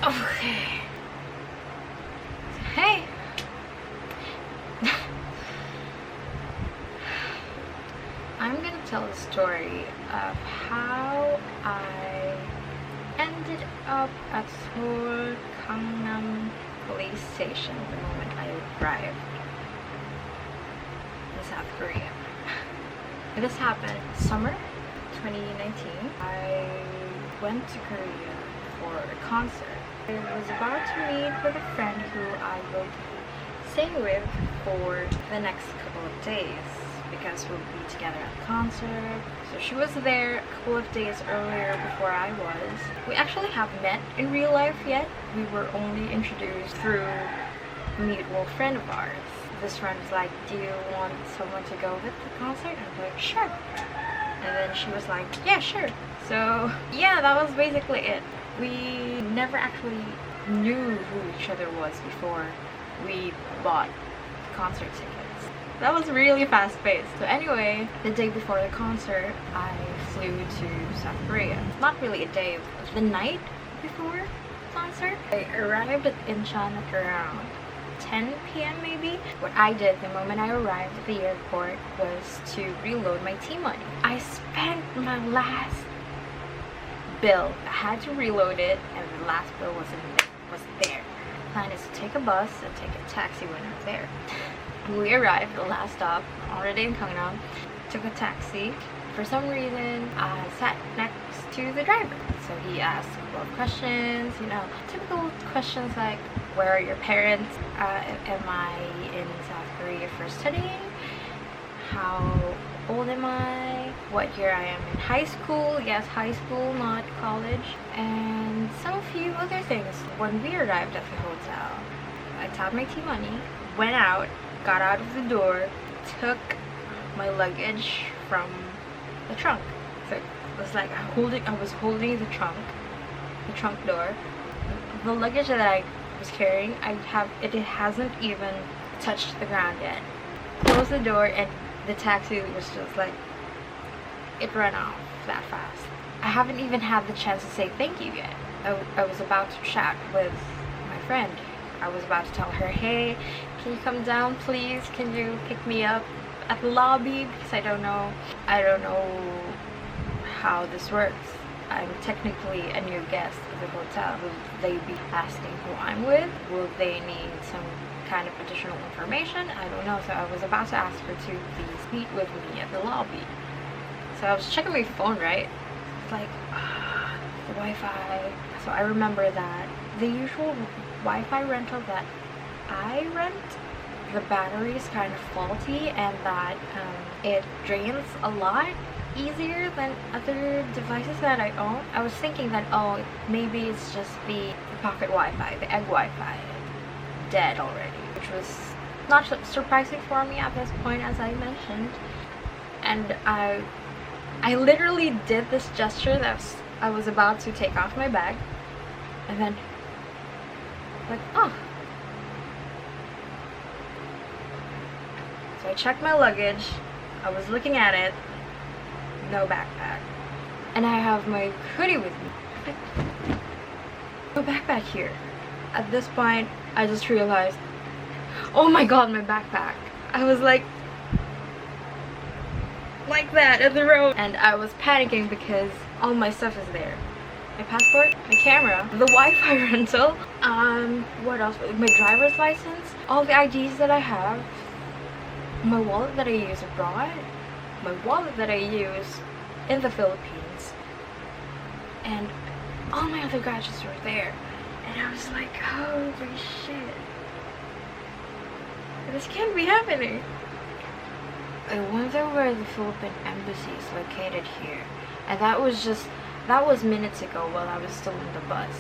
Okay. Hey. I'm gonna tell the story of how I ended up at Seoul Gangnam police station the moment I arrived in South Korea. This happened summer 2019. I went to Korea for a concert. I was about to meet with a friend who I will be staying with for the next couple of days because we'll be together at the concert. So she was there a couple of days earlier before I was. We actually haven't met in real life yet. We were only introduced through a mutual friend of ours. This friend was like, do you want someone to go with the concert? And I'm like, sure. And then she was like, yeah, sure. So yeah, that was basically it. We never actually knew who each other was before we bought concert tickets. That was really fast-paced. So anyway, the day before the concert, I flew to South Korea. Not really a day, the night before the concert. I arrived at Incheon at around 10 p.m. maybe. What I did the moment I arrived at the airport was to reload my T-money. I spent my last bill. I had to reload it, and the last bill was there. The plan is to take a bus and take a taxi when I'm there. We arrived, the last stop, already in Gangnam. Took a taxi. For some reason, I sat next to the driver. So he asked a couple of questions, you know, typical questions like, where are your parents? Am I in South Korea for studying? How old am I? What year I am in high school? Yes, high school, not college. And some few other things. When we arrived at the hotel, I tapped my T-money, went out, got out of the door, took my luggage from the trunk. So it was like I was holding the trunk door. The luggage that I was carrying, it hasn't even touched the ground yet. Closed the door and the taxi was just like, it ran off that fast. I haven't even had the chance to say thank you yet. I was about to chat with my friend. I was about to tell her, hey, can you come down please? Can you pick me up at the lobby? Because I don't know how this works. I'm technically a new guest of the hotel. Will they be asking who I'm with? Will they need some kind of additional information? I don't know. So I was about to ask her to please meet with me at the lobby. So I was checking my phone, right? It's like, the Wi-Fi. So I remember that the usual Wi-Fi rental that I rent, the battery is kind of faulty and that it drains a lot easier than other devices that I own. I was thinking that, oh, maybe it's just the pocket Wi-Fi, the egg Wi-Fi, dead already, which was not surprising for me at this point, as I mentioned. And I literally did this gesture that I was about to take off my bag, and then like, oh. So I checked my luggage. I was looking at it. No backpack. And I have my hoodie with me. No backpack here. At this point, I just realized, oh my god, my backpack. I was like that at the road. And I was panicking because all my stuff is there. My passport, my camera, the Wi-Fi rental, what else? My driver's license, all the IDs that I have, my wallet that I use abroad, my wallet that I use in the Philippines, and all my other gadgets were there. And I was like, holy shit, this can't be happening. I wonder where the Philippine embassy is located here. And that was minutes ago while I was still on the bus.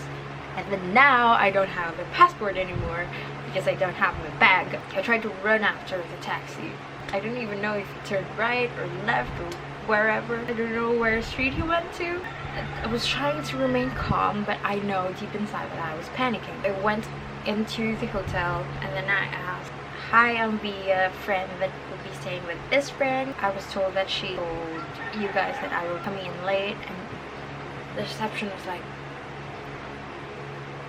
And then now I don't have a passport anymore because I don't have my bag. I tried to run after the taxi. I don't even know if he turned right or left or wherever. I don't know where street he went to. I was trying to remain calm, but I know deep inside that I was panicking. I went into the hotel and then I asked, hi, I'm the friend that will be staying with this friend. I was told that she told you guys that I will come in late, and the reception was like,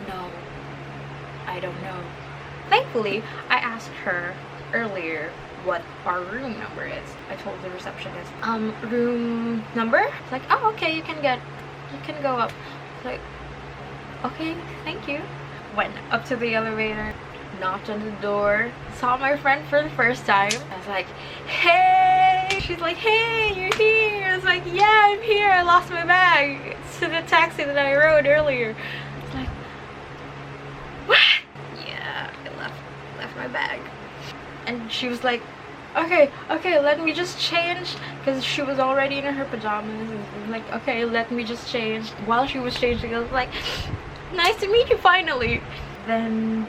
no, I don't know. Thankfully, I asked her earlier what our room number is. I told the receptionist, room number? It's like, oh, okay, you can go up. It's like, okay, thank you. Went up to the elevator, knocked on the door, saw my friend for the first time. I was like, hey! She's like, hey, you're here! I was like, yeah, I'm here, I lost my bag. It's to the taxi that I rode earlier. It's like, what? Yeah, I left my bag. And she was like, okay, let me just change, because she was already in her pajamas, and like, okay, let me just change. While she was changing, I was like, nice to meet you finally. Then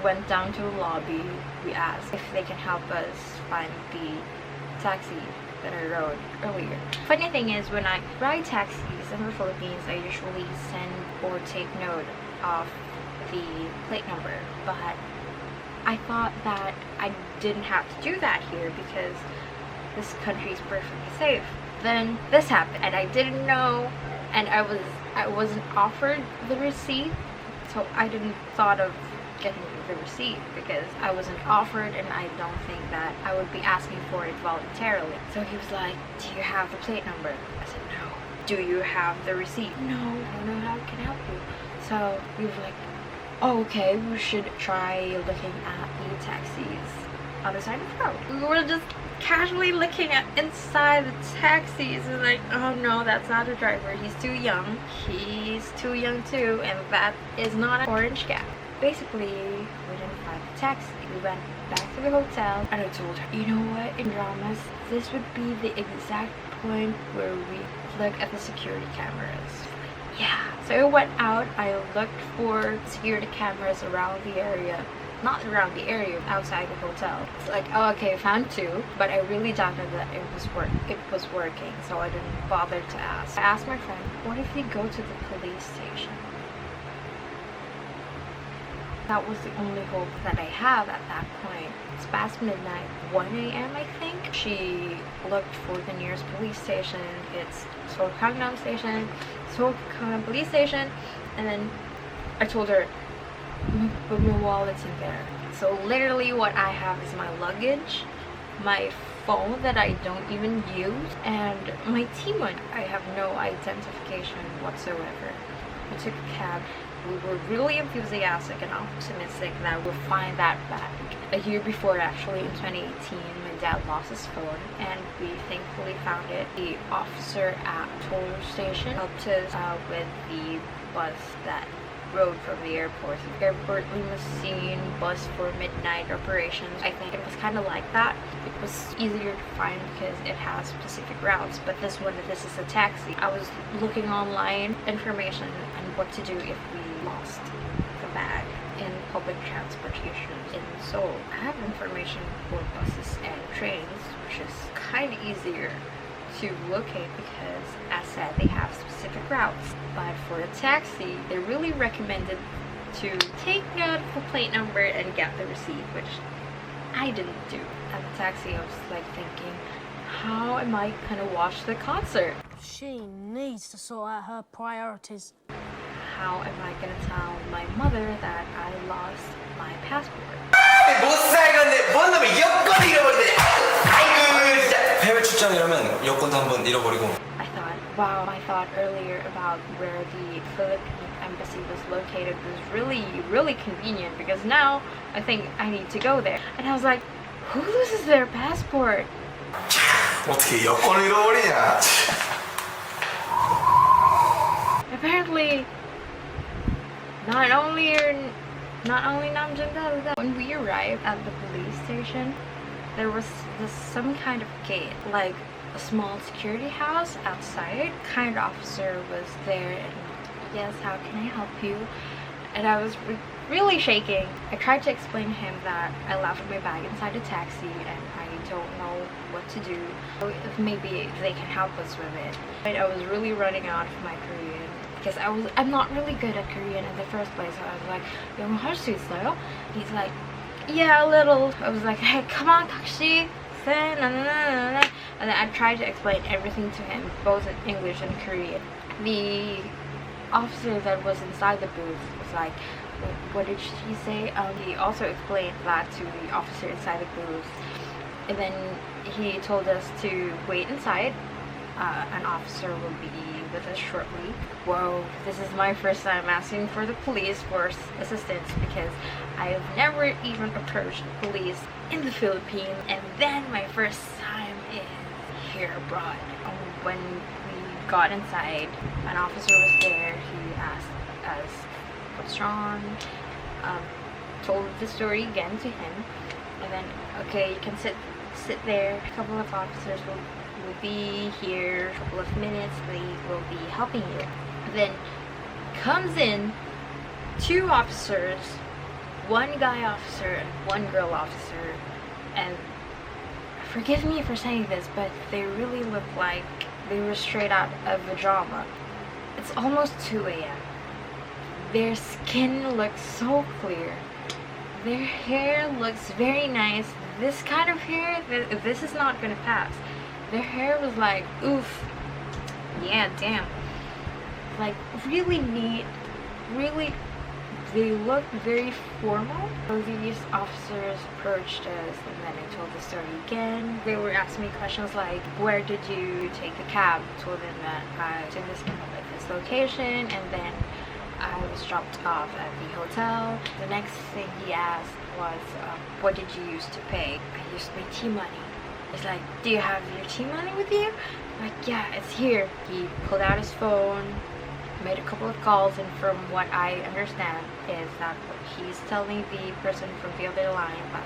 went down to the lobby. We asked if they can help us find the taxi that I rode earlier. Funny thing is, when I ride taxis in the Philippines, I usually send or take note of the plate number, but I thought that I didn't have to do that here because this country is perfectly safe. Then this happened and I didn't know, and I wasn't offered the receipt, so I didn't thought of getting the receipt because I wasn't offered, and I don't think that I would be asking for it voluntarily. So he was like, do you have the plate number? I said, no. Do you have the receipt? No, I don't know how I can help you. So he was like, oh, okay, we should try looking at the taxis on the side of the road. We were just casually looking at inside the taxis and like, oh no, that's not a driver, he's too young. He's too young too, and that is not an orange cap. Basically, we didn't find the taxi. We went back to the hotel and I told her, you know what, in dramas, this would be the exact point where we look at the security cameras. Yeah. So I went out, I looked for security cameras around the area. Not around the area, outside the hotel. It's like, oh, okay, found two, but I really doubted that it was working, so I didn't bother to ask. I asked my friend, what if we go to the police station? That was the only hope that I have at that point. It's past midnight, 1 a.m. I think. She looked for the nearest police station. It's Seoul Gangnam station, Seoul Gangnam police station, and then I told her, but my wallet's in there. So literally what I have is my luggage, my phone that I don't even use, and my T1. I have no identification whatsoever. I took a cab. We were really enthusiastic and optimistic that we'll find that bag. A year before, actually, in 2018, my dad lost his phone and we thankfully found it. The officer at toll station helped us with the bus that rode from the airport. Airport limousine bus for midnight operations. I think it was kind of like that. It was easier to find because it has specific routes, but this is a taxi. I was looking online information on what to do if we lost the bag in public transportation in Seoul. I have information for buses and trains, which is kind of easier to locate because, as said, they have specific routes. But for a taxi, they really recommended to take note of the plate number and get the receipt, which I didn't do. At the taxi, I was like thinking, how am I gonna watch the concert? She needs to sort out her priorities. How am I gonna tell my mother that I lost my passport? 해외 출장이라면 여권도 한번 잃어버리고. I thought earlier about where the Philippine embassy was located was really convenient, because now I think I need to go there. And I was like, who loses their passport? 어떻게 여권을 잃어버리냐? Apparently, not only Namjung, when we arrived at the police station, there was some kind of gate, like a small security house outside. Kind officer was there and, yes, how can I help you? And I was really shaking. I tried to explain to him that I left my bag inside a taxi and I don't know what to do. If maybe they can help us with it. But I was really running out of my Korean because I'm not really good at Korean in the first place. So I was like, 영어 할 수 있어요? He's like, yeah, a little. I was like, hey, come on, taxi. And then I tried to explain everything to him, both in English and Korean. The officer that was inside the booth was like, what did she say? He also explained that to the officer inside the booth, and then he told us to wait inside. An officer will be with us shortly. Whoa, this is my first time asking for the police for assistance, because I've never even approached police in the Philippines, and then my first time is here abroad. When we got inside, an officer was there. He asked us what's wrong, told the story again to him, and then, okay, you can sit there. A couple of officers will be here, a couple of minutes, they will be helping you. Then comes in 2 officers, 1 guy officer and 1 girl officer, and forgive me for saying this, but they really look like they were straight out of a drama. It's almost 2 a.m. Their skin looks so clear. Their hair looks very nice. This kind of hair, this is not gonna pass. Their hair was like, oof, yeah, damn. Like, really neat, really, they looked very formal. So these officers approached us, and then I told the story again. They were asking me questions like, where did you take the cab? I told them that I took this cab at this location, and then I was dropped off at the hotel. The next thing he asked was, what did you use to pay? I used my T-money. He's like, do you have your T-money with you? I'm like, yeah, it's here. He pulled out his phone, made a couple of calls, and from what I understand is that he's telling the person from the other line that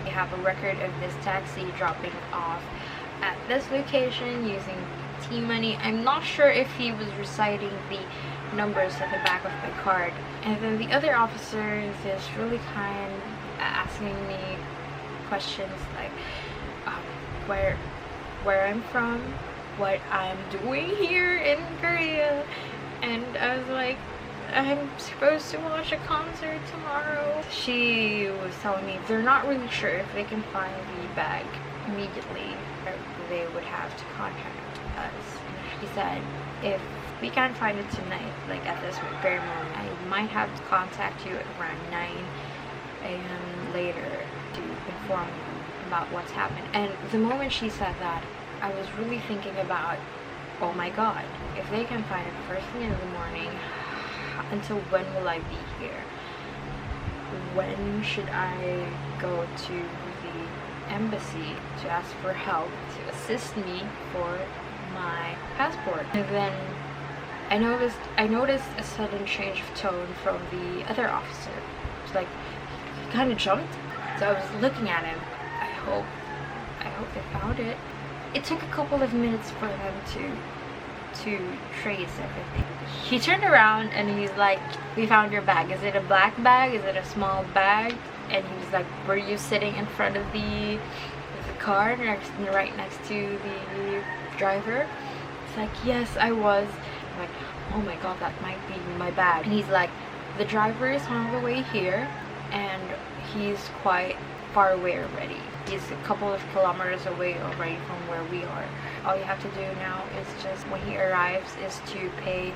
we have a record of this taxi dropping off at this location using T-money. I'm not sure if he was reciting the numbers at the back of my card. And then the other officer is just really kind, asking me questions like where I'm from, what I'm doing here in Korea, and I was like, I'm supposed to watch a concert tomorrow. She was telling me they're not really sure if they can find the bag immediately, or they would have to contact us. She said, if we can't find it tonight, like at this very moment, I might have to contact you at around 9 a.m. later to inform you about what's happened. And the moment she said that, I was really thinking about, oh my god, if they can find it first thing in the morning, until when will I be here? When should I go to the embassy to ask for help to assist me for my passport? And then I noticed a sudden change of tone from the other officer. It's like he kind of jumped. So I was looking at him. I hope they found it. It took a couple of minutes for them to trace everything. He turned around and he's like, we found your bag. Is it a black bag? Is it a small bag? And he was like, were you sitting in front of the car right next to the driver? It's like, yes, I was. I'm like, oh my god, that might be my bag. And he's like, the driver is on the way here and he's quite far away already. He's a couple of kilometers away already from where we are. All you have to do now is just, when he arrives, is to pay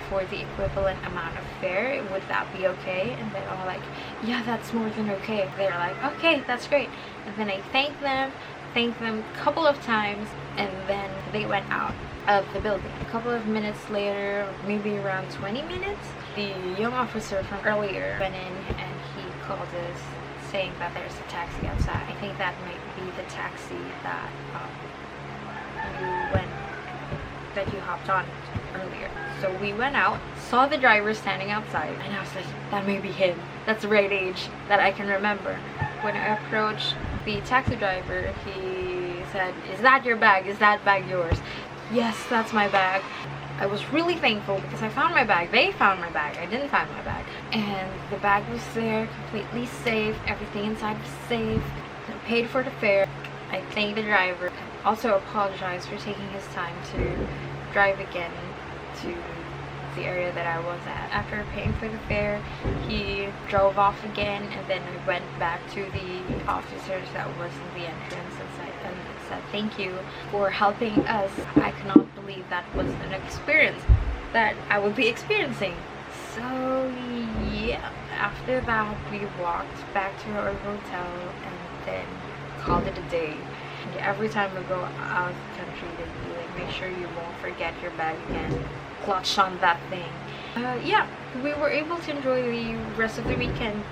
for the equivalent amount of fare. Would that be okay? And they're all like, yeah, that's more than okay. They're like, okay, that's great. And then I thanked them a couple of times, and then they went out of the building. A couple of minutes later, maybe around 20 minutes, the young officer from earlier went in and he called us saying that there's a taxi outside. I think that might be the taxi that you hopped on earlier. So we went out, saw the driver standing outside, and I was like, that may be him. That's the right age that I can remember. When I approached the taxi driver, he said, is that your bag? Is that bag yours? Yes, that's my bag. I was really thankful because I found my bag. They found my bag. I didn't find my bag. And the bag was there, completely safe. Everything inside was safe. I paid for the fare. I thanked the driver. Also apologized for taking his time to drive again to the area that I was at. After paying for the fare, he drove off again, and then I went back to the officers that was in the entrance and said thank you for helping us. I cannot believe that was an experience. that I would be experiencing. So yeah, after that we walked back to our hotel and then called it a day. And every time we go out of the country, they'd be like, make sure you won't forget your bag again. Clutch on that thing. Yeah, we were able to enjoy the rest of the weekend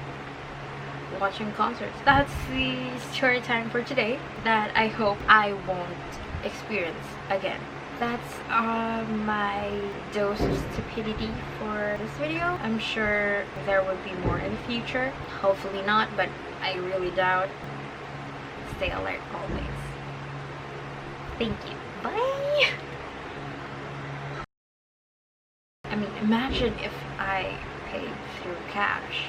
watching concerts. That's the story time for today that I hope I won't experience again. That's my dose of stupidity for this video. I'm sure there will be more in the future. Hopefully not, but I really doubt. Stay alert always. Thank you. Bye! I mean, imagine if I paid through cash.